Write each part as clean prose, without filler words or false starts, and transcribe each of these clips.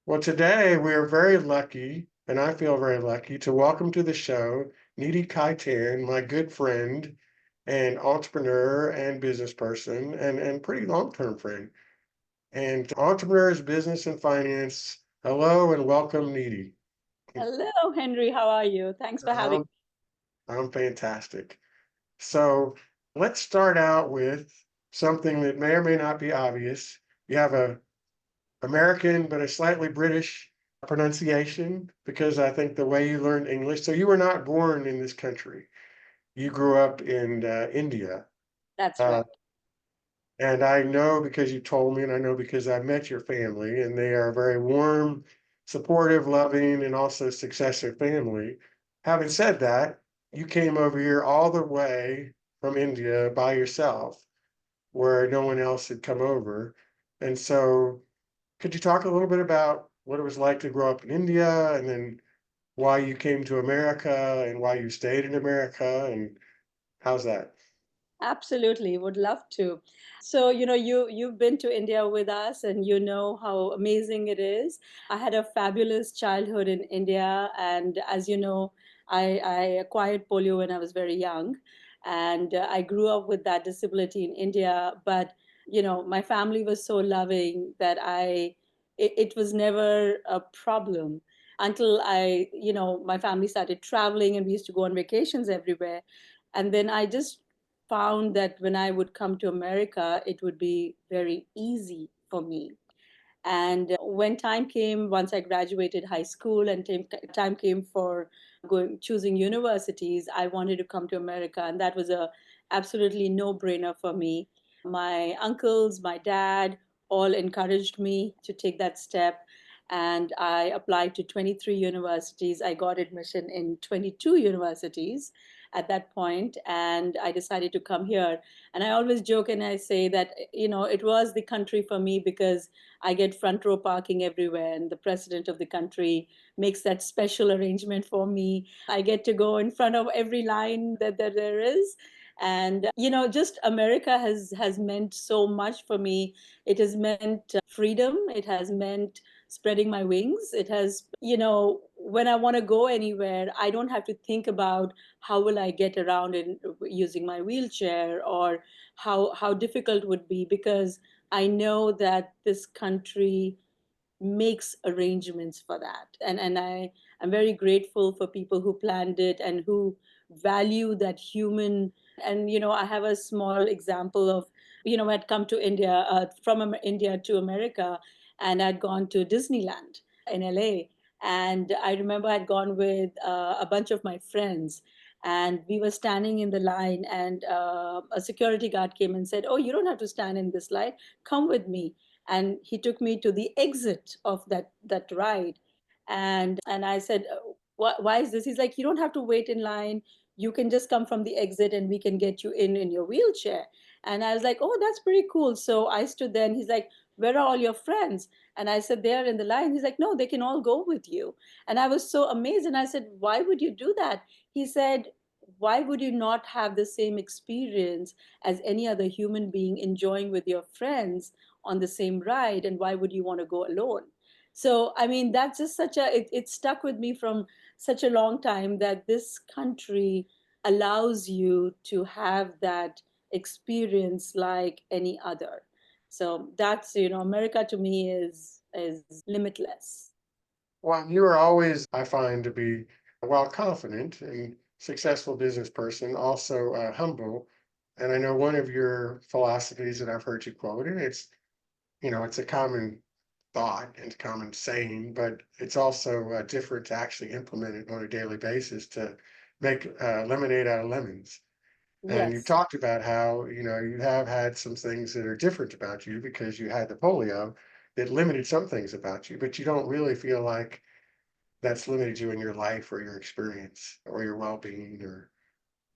Well, today we are very lucky, and I feel very lucky to welcome to the show Neeti Khaitan, my good friend and entrepreneur and business person and pretty long-term friend. And entrepreneurs, business and finance. Hello and welcome, Neeti. Hello, Henry. How are you? Thanks for having I'm, I'm fantastic. So let's start out with something that may or may not be obvious. You have a American, but a slightly British pronunciation because I think the way you learned English. So you were not born in this country. You grew up in India. That's Uh, right. and I know because you told me, and I know because I met your family, and they are a very warm, supportive, loving, and also successful family. Having said that, you came over here all the way from India by yourself, where no one else had come over. And so could you talk a little bit about what it was like to grow up in India and then why you came to America and why you stayed in America and how's that? Absolutely, would love to. So, you've been to India with us and you know how amazing it is. I had a fabulous childhood in India, and as you know, I acquired polio when I was very young, and I grew up with that disability in India. But my family was so loving that it was never a problem until my family started traveling and we used to go on vacations everywhere. And then I just found that when I would come to America, it would be very easy for me. And when time came, once I graduated high school and time came for choosing universities, I wanted to come to America, and that was a absolutely no-brainer for me. My uncles, my dad, all encouraged me to take that step, and I applied to 23 universities. I got admission in 22 universities at that point, and I decided to come here. And I always joke and I say that it was the country for me because I get front row parking everywhere, and the president of the country makes that special arrangement for me. I get to go in front of every line that there is. And just America has meant so much for me. It has meant freedom. It has meant spreading my wings. It has, when I want to go anywhere, I don't have to think about how will I get around in using my wheelchair, or how difficult would be, because I know that this country makes arrangements for that. I'm very grateful for people who planned it and who value that human. And I have a small example of, I'd come to India, from India to America, and I'd gone to Disneyland in LA. And I remember I'd gone with a bunch of my friends, and we were standing in the line, and a security guard came and said, "Oh, you don't have to stand in this line, come with me." And he took me to the exit of that ride. And I said, why is this?" He's like, "You don't have to wait in line, you can just come from the exit and we can get you in your wheelchair." And I was like, "Oh, that's pretty cool." So I stood there, and he's like, "Where are all your friends?" And I said, "They're in the line." He's like, "No, they can all go with you." And I was so amazed, and I said, "Why would you do that?" He said, "Why would you not have the same experience as any other human being enjoying with your friends on the same ride, and why would you want to go alone?" So I mean, that's just it stuck with me from such a long time, that this country allows you to have that experience like any other. So that's, America to me is limitless. Well, you are always, I find, to be, while confident and successful business person, also humble. And I know one of your philosophies that I've heard you quote, and it's a common thought and common saying, but it's also different to actually implement it on a daily basis to make lemonade out of lemons. And you Yes. talked about how, you have had some things that are different about you because you had the polio that limited some things about you, but you don't really feel like that's limited you in your life or your experience or your well-being or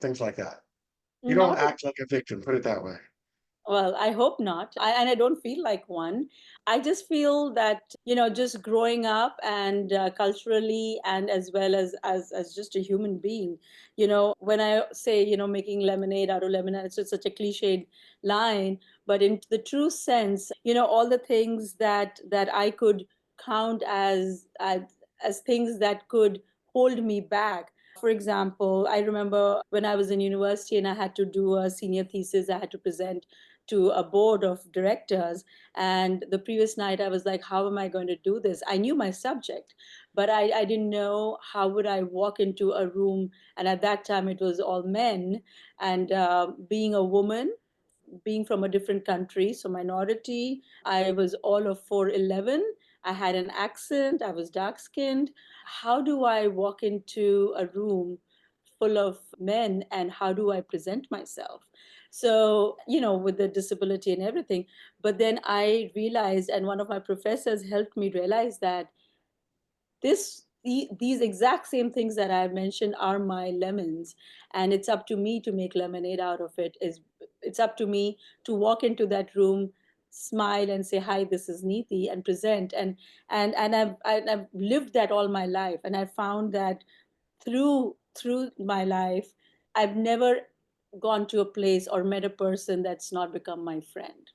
things like that. You don't Not act like a victim, put it that way. Well, I hope not. And I don't feel like one. I just feel that, just growing up, and culturally, and as well as just a human being, when I say, making lemonade out of lemon, it's just such a cliched line, but in the true sense, all the things that I could count as things that could hold me back. For example, I remember when I was in university and I had to do a senior thesis, I had to present to a board of directors. And the previous night, I was like, how am I going to do this? I knew my subject, but I didn't know how would I walk into a room. And at that time, it was all men. And being a woman, being from a different country, so minority, I was all of 4'11. I had an accent, I was dark skinned. How do I walk into a room full of men and how do I present myself? So, with the disability and everything. But then I realized, and one of my professors helped me realize that these exact same things that I mentioned are my lemons, and it's up to me to make lemonade out of it. It's up to me to walk into that room, smile and say, hi, this is Neeti, and present. And I've lived that all my life, and I found that through my life, I've never gone to a place or met a person that's not become my friend.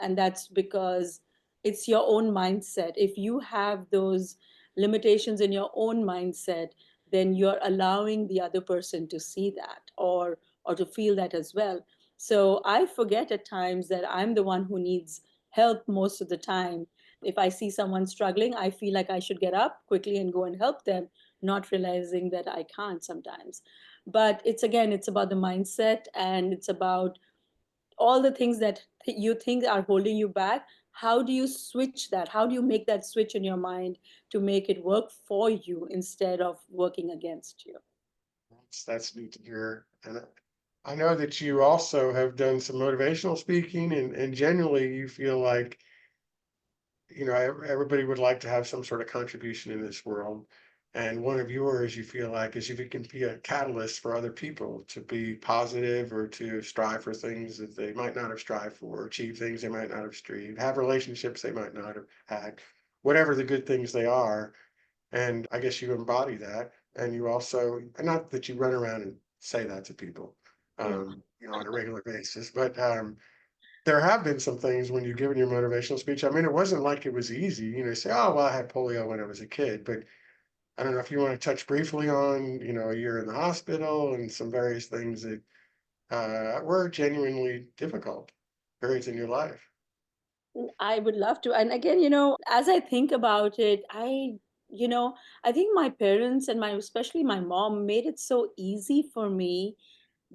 And that's because it's your own mindset. If you have those limitations in your own mindset, then you're allowing the other person to see that, or to feel that as well. So I forget at times that I'm the one who needs help most of the time. If I see someone struggling, I feel like I should get up quickly and go and help them, not realizing that I can't sometimes. But it's about the mindset, and it's about all the things that you think are holding you back. How do you switch that? How do you make that switch in your mind to make it work for you instead of working against you? That's neat to hear. And I know that you also have done some motivational speaking, and generally you feel like, everybody would like to have some sort of contribution in this world. And one of yours, you feel like, is if you can be a catalyst for other people to be positive or to strive for things that they might not have strived for, achieve things they might not have strived, have relationships they might not have had, whatever the good things they are. And I guess you embody that. And you also, not that you run around and say that to people, Yeah. on a regular basis, but there have been some things when you've given your motivational speech. I mean, it wasn't like it was easy. You say, oh, well, I had polio when I was a kid. But I don't know if you want to touch briefly on, a year in the hospital and some various things that were genuinely difficult periods in your life. I would love to. And again, as I think about it, you know, I think my parents and especially my mom made it so easy for me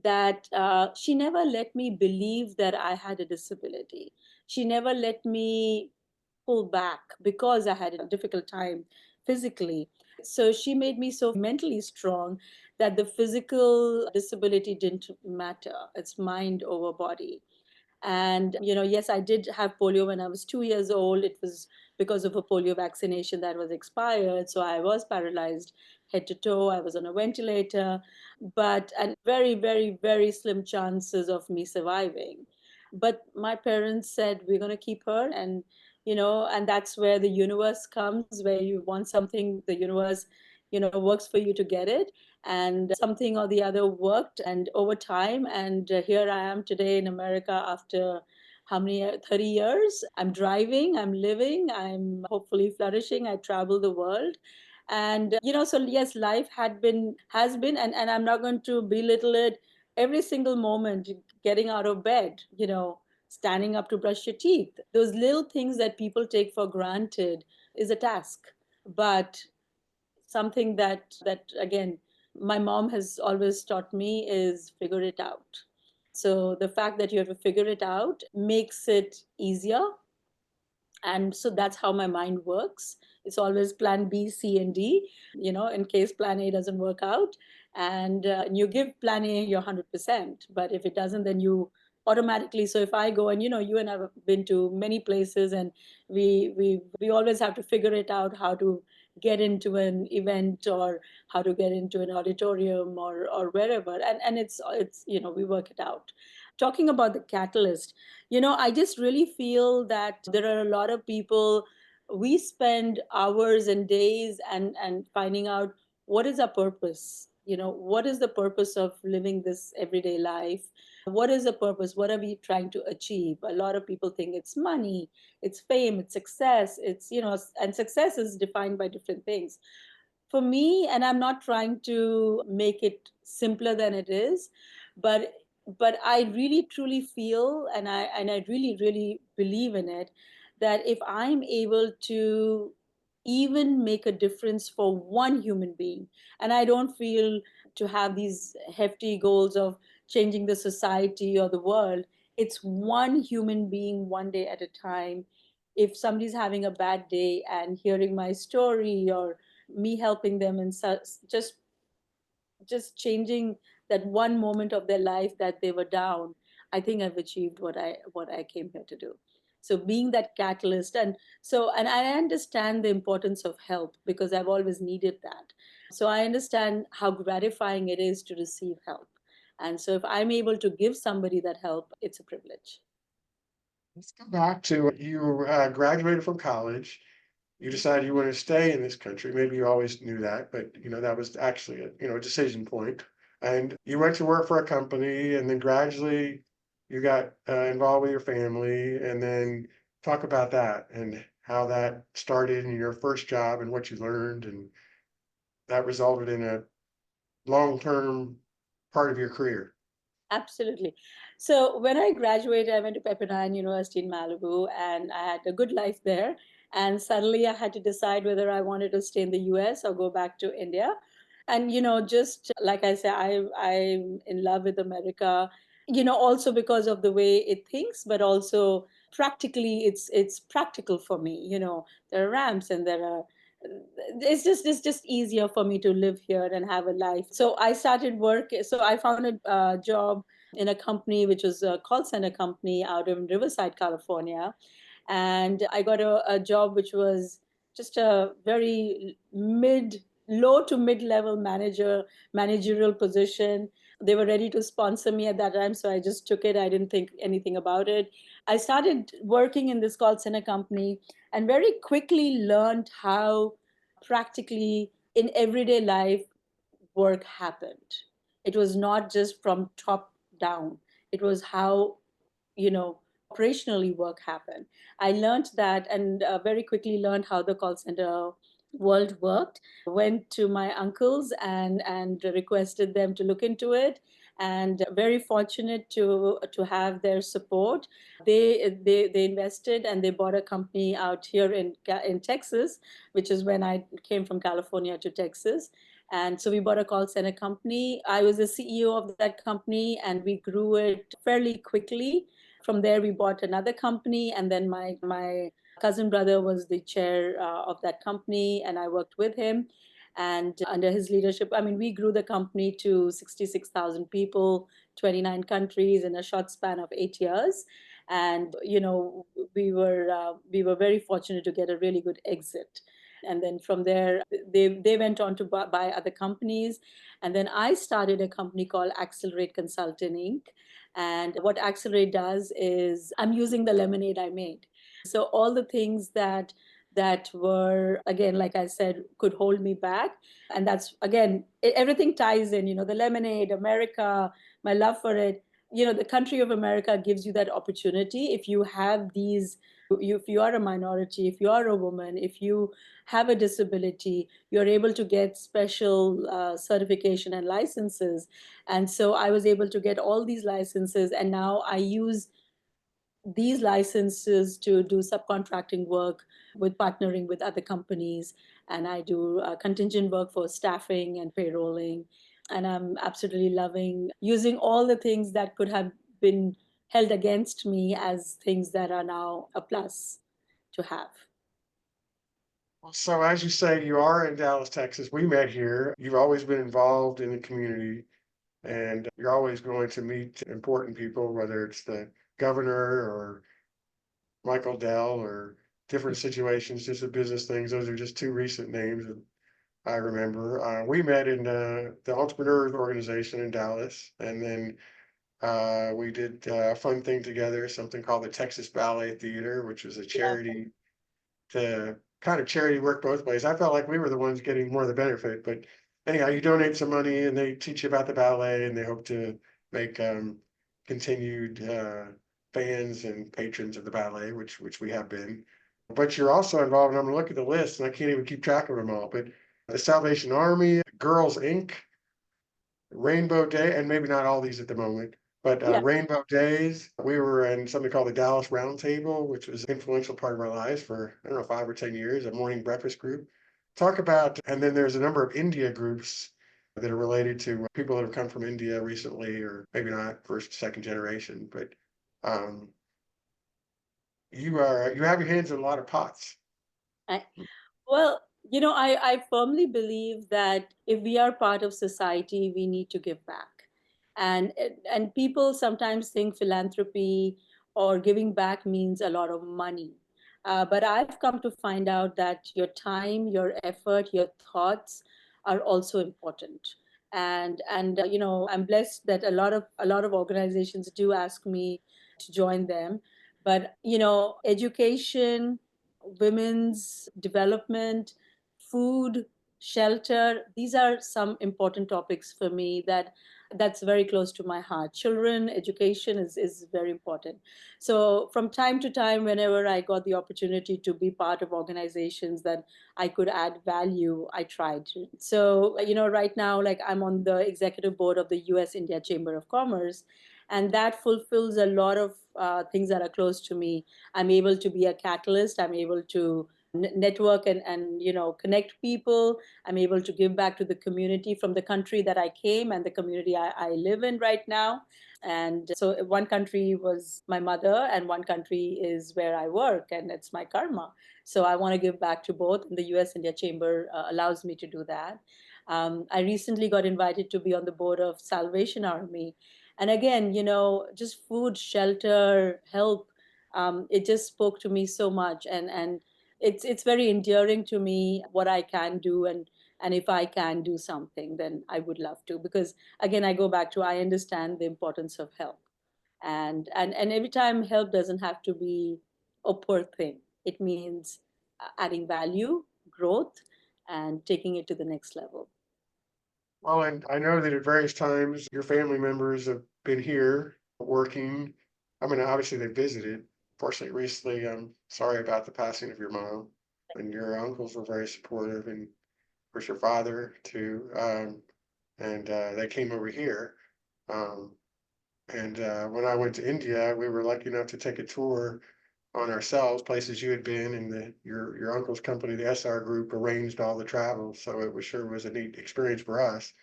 that she never let me believe that I had a disability. She never let me pull back because I had a difficult time physically. So she made me so mentally strong that the physical disability didn't matter. It's mind over body. And, yes, I did have polio when I was 2 years old. It was because of a polio vaccination that was expired. So I was paralyzed head to toe. I was on a ventilator, and very, very, very slim chances of me surviving. But my parents said, we're going to keep her. And that's where the universe comes, where you want something, the universe, works for you to get it. And something or the other worked, and over time, and here I am today in America after how many 30 years. I'm driving, I'm living, I'm hopefully flourishing. I travel the world. And so yes, life has been, and I'm not going to belittle it. Every single moment, getting out of bed, standing up to brush your teeth, those little things that people take for granted is a task. But something that again, my mom has always taught me is figure it out. So the fact that you have to figure it out makes it easier. And so that's how my mind works. It's always plan B, C, and D, in case plan A doesn't work out. And you give plan A your 100%, but if it doesn't, then you automatically. So if I go, and you and I have been to many places, and we always have to figure it out, how to get into an event, or how to get into an auditorium, or wherever. And it's we work it out. Talking about the catalyst, I just really feel that there are a lot of people, we spend hours and days and finding out what is our purpose, what is the purpose of living this everyday life. What is the purpose? What are we trying to achieve? A lot of people think it's money, it's fame, it's success, it's, and success is defined by different things. For me, and I'm not trying to make it simpler than it is, but I really truly feel, and I really really believe in it, that if I'm able to even make a difference for one human being, and I don't feel to have these hefty goals of changing the society or the world, it's one human being one day at a time. If somebody's having a bad day and hearing my story, or me helping them in such, just changing that one moment of their life that they were down, I think I've achieved what I came here to do. So being that catalyst, and I understand the importance of help because I've always needed that. So I understand how gratifying it is to receive help. And so if I'm able to give somebody that help, it's a privilege. Let's go back to you graduated from college. You decided you want to stay in this country. Maybe you always knew that, but that was actually a decision point. And you went to work for a company, and then gradually you got involved with your family, and then talk about that and how that started in your first job and what you learned, and that resulted in a long-term part of your career. Absolutely. So when I graduated, I went to Pepperdine University in Malibu, and I had a good life there. And suddenly I had to decide whether I wanted to stay in the US or go back to India. And just like I say, I'm in love with America, also because of the way it thinks, but also practically it's practical for me. There are ramps, and there are it's just easier for me to live here and have a life. So I started work. So I found a job in a company which was a call center company out in Riverside, California, and I got a job which was just a very low to mid level managerial position. They were ready to sponsor me at that time, so I just took it. I didn't think anything about it. I started working in this call center company and very quickly learned how practically in everyday life work happened. It was not just from top down, it was how, operationally work happened. I learned that, and very quickly learned how the call center world worked. Went to my uncles and requested them to look into it, and very fortunate to have their support. They invested, and they bought a company out here in Texas, which is when I came from California to Texas. And so we bought a call center company. I was the CEO of that company, and we grew it fairly quickly. From there, we bought another company, and then my cousin brother was the chair of that company, and I worked with him. And under his leadership, I mean, we grew the company to 66,000 people, 29 countries in a short span of 8 years. And we were very fortunate to get a really good exit. And then from there, they went on to buy other companies. And then I started a company called Accelerate Consulting Inc. And what Accelerate does is I'm using the lemonade I made. So all the things that were, again, like I said, could hold me back. And that's, again, everything ties in, the lemonade, America, my love for it. The country of America gives you that opportunity. If you have these, if you are a minority, if you are a woman, if you have a disability, you're able to get special certification and licenses. And so I was able to get all these licenses, and now I use these licenses to do subcontracting work with partnering with other companies. And I do contingent work for staffing and payrolling. And I'm absolutely loving using all the things that could have been held against me as things that are now a plus to have. So as you say, you are in Dallas, Texas. We met here. You've always been involved in the community, and you're always going to meet important people, whether it's the governor or Michael Dell or different situations, just the business things. Those are just two recent names that I remember. We met in the Entrepreneurs Organization in Dallas, and then we did a fun thing together, something called the Texas Ballet Theater, which was a charity to kind of charity work both ways. I felt like we were the ones getting more of the benefit, but anyhow, you donate some money and they teach you about the ballet, and they hope to make continued fans and patrons of the ballet, which we have been. But you're also involved, and I'm gonna look at the list, and I can't even keep track of them all. But the Salvation Army, Girls Inc., Rainbow Day, and maybe not all these at the moment, but Yeah. Rainbow Days. We were in something called the Dallas Roundtable, which was an influential part of our lives for, I don't know, 5 or 10 years, a morning breakfast group. Talk about, and then there's a number of India groups that are related to people that have come from India recently, or maybe not first, second generation, but um, you have your hands in a lot of pots. I, well, I firmly believe that if we are part of society, we need to give back. And people sometimes think philanthropy or giving back means a lot of money. But I've come to find out that your time, your effort, your thoughts are also important. And I'm blessed that a lot of organizations do ask me to join them. But education, women's development, food, shelter, these are some important topics for me that's very close to my heart. Children education is very important. So from time to time, whenever I got the opportunity to be part of organizations that I could add value, I tried to. So right now, like, I'm on the executive board of the US India Chamber of Commerce, and that fulfills a lot of things that are close to me. I'm able to be a catalyst. I'm able to network and connect people. I'm able to give back to the community from the country that I came and the community I live in right now. And so one country was my mother, and one country is where I work, and it's my karma. So I want to give back to both, and the US India Chamber allows me to do that. I recently got invited to be on the board of Salvation Army. And again, just food, shelter, help, it just spoke to me so much. And it's very endearing to me what I can do. And if I can do something, then I would love to, because again, I go back to, I understand the importance of help. And every time, help doesn't have to be a poor thing. It means adding value, growth, and taking it to the next level. Well, and I know that at various times your family members have been here working. I mean, obviously they visited. Fortunately, recently, I'm sorry about the passing of your mom, and your uncles were very supportive, and of course your father too. And they came over here. Um, and when I went to India, we were lucky enough to take a tour on ourselves, places you had been, and your uncle's company, the SR Group, arranged all the travel, so it was sure was a neat experience for us.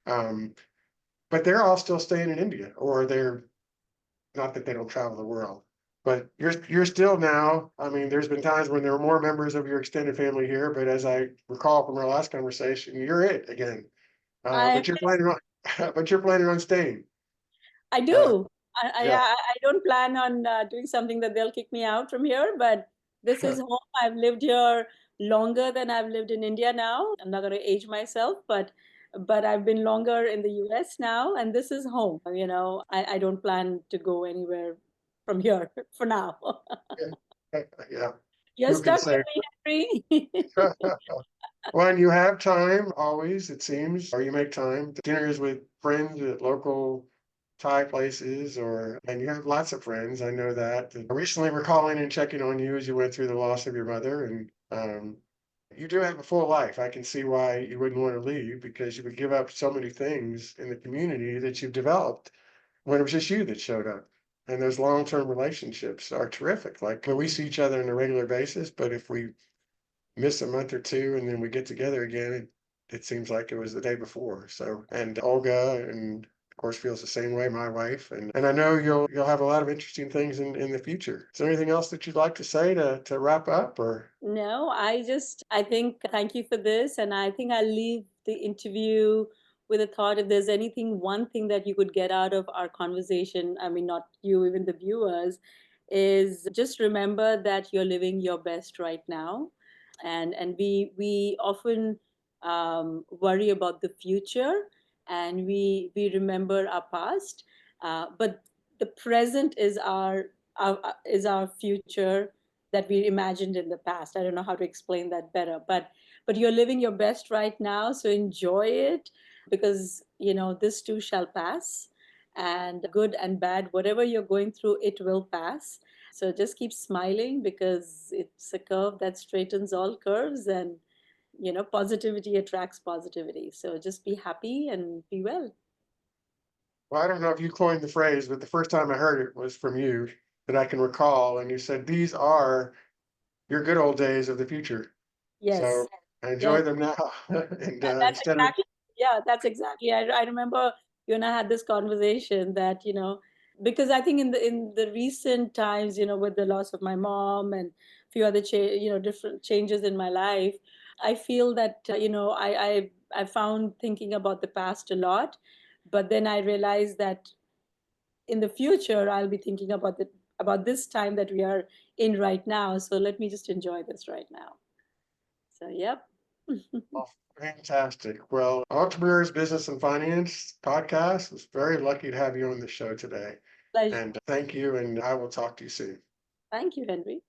Um, but they're all still staying in India, or they're not that they don't travel the world. But you're still now. I mean, there's been times when there were more members of your extended family here, but as I recall from our last conversation, you're it again. I But you're planning on, but you're planning on staying. I Uh, do. yeah, I don't plan on doing something that they'll kick me out from here, but this is home. I've lived here longer than I've lived in India now. I'm not going to age myself, but I've been longer in the US now, and this is home. I don't plan to go anywhere from here for now. yeah, yeah. You're Who can stuck with say? me, Henry. When you have time, always, it seems, or you make time, dinners with friends at local Thai places, and you have lots of friends. I know that. And I recently were calling and checking on you as you went through the loss of your mother, and you do have a full life. I can see why you wouldn't want to leave, because you would give up so many things in the community that you've developed when it was just you that showed up. And those long-term relationships are terrific. Like, we see each other on a regular basis, but if we miss a month or two and then we get together again, it seems like it was the day before. So, and Olga, and of course, feels the same way, my wife. And I know you'll have a lot of interesting things in the future. Is there anything else that you'd like to say to wrap up, or? No, I think, thank you for this. And I think I'll leave the interview with a thought. If there's anything, one thing that you could get out of our conversation, I mean, not you, even the viewers, is just remember that you're living your best right now. And we often worry about the future, and we remember our past. But the present is our future that we imagined in the past. I don't know how to explain that better, but you're living your best right now, so enjoy it, because this too shall pass. and good and bad, whatever you're going through, it will pass. So just keep smiling, because it's a curve that straightens all curves, and positivity attracts positivity. So just be happy and be well. Well, I don't know if you coined the phrase, but the first time I heard it was from you that I can recall, and you said, "These are your good old days of the future." Yes. So I Yes. enjoy them now, and, That's instead of exactly, yeah, that's exactly. I remember you and I had this conversation that, because I think in the recent times, with the loss of my mom and a few other different changes in my life, I feel that, I found thinking about the past a lot, but then I realized that in the future I'll be thinking about this time that we are in right now. So let me just enjoy this right now. So, yep. oh, fantastic. Well, Entrepreneurs Business and Finance podcast was very lucky to have you on the show today, Pleasure. and thank you, and I will talk to you soon. Thank you, Henry.